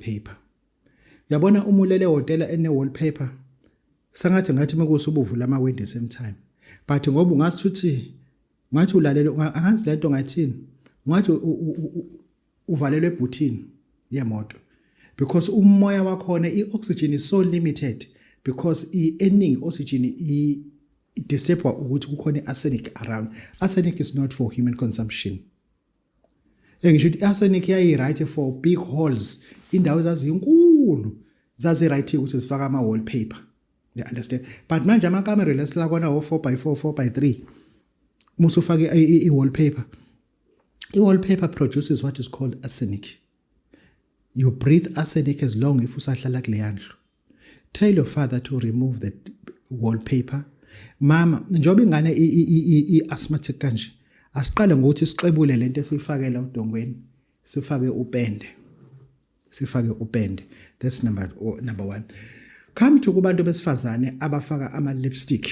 paper. Yabona umulele hotela ene wallpaper ngathi mekusubuvula ama window same time. But ngoba ungasithuthi ngathi ulalele angazi lento ngathini ngathi uvalelwe ebhuthini yemoto because umoya wakhona ioxygen is so limited because ening oxygen disturb ukuthi kukhona arsenic around. Arsenic is not for human consumption. Ngisho arsenic yayi right for big holes indawo ezazinkulu zazi right ukuthi sifaka ama wallpaper. You understand? But manje ama camera lesila kona 4x4 4x3 musu fake i-wallpaper. I-wallpaper produces what is called arsenic. You breathe arsenic as long if usahlala kule yandlu. Tell your father to remove the wallpaper. Mama, njobe ingane i-asthmatic kanje, asiqale ngokuthi sixebule lento esifakela udongweni, sifake upende. That's number 1. Come to kubantu besifazane abafaka ama lipstick.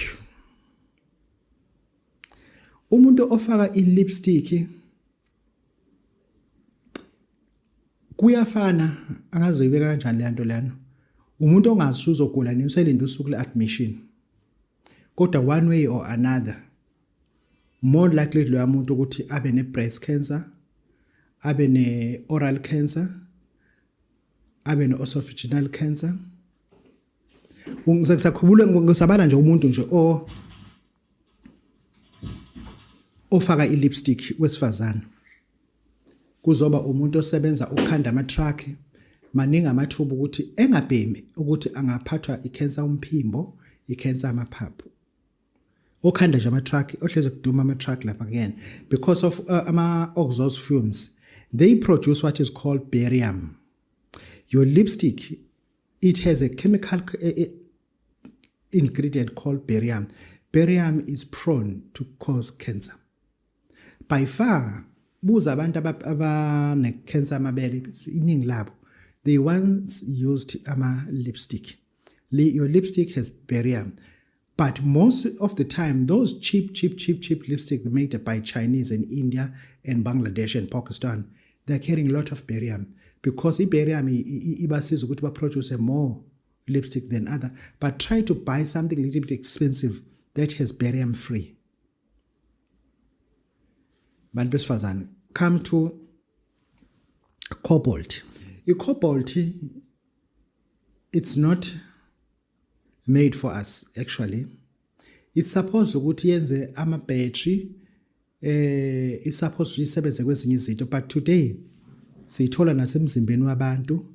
Umuntu ofaka i-lipstick kuyafana angazoyibeka kanjani le nto lana. Umuntu ongazi uzogula niselinde usuku le-admission. Kodwa one way or another more likely lo muntu ukuthi abe ne-breast cancer, abe ne-oral cancer, abe ne-esophageal cancer. Ngisakhumbula ngisabala nje umuntu nje ofaka i-lipstick wesifazana. Kuzoba umuntu osebenza ukhanda ama-truck maningi amathuba ukuthi engabhemi ukuthi angaphathwa i-cancer umphimbo, i-cancer amaphaphu. Okhanda nje ama-truck ohleze kuduma ama-truck lapha again because of ama-exhaust fumes. They produce what is called barium. Your lipstick, it has a chemical ingredient called barium. Barium is prone to cause cancer. By far, buza abantu abane-cancer amabele iningi labo, they once used lipstick. Your lipstick has barium. But most of the time, those cheap lipstick made by Chinese and India and Bangladesh and Pakistan, they're carrying a lot of barium. Because barium ibasiza ukuthi ba-produce more lipstick than other. But try to buy something a little bit expensive that has barium free. Bantu besifazane, come to cobalt. I-cobalt, it's not made for us actually. It's supposed ukuthi yenze ama-battery, it's supposed to isebenze kwezinye izinto, but today siyithola nasemzimbeni wabantu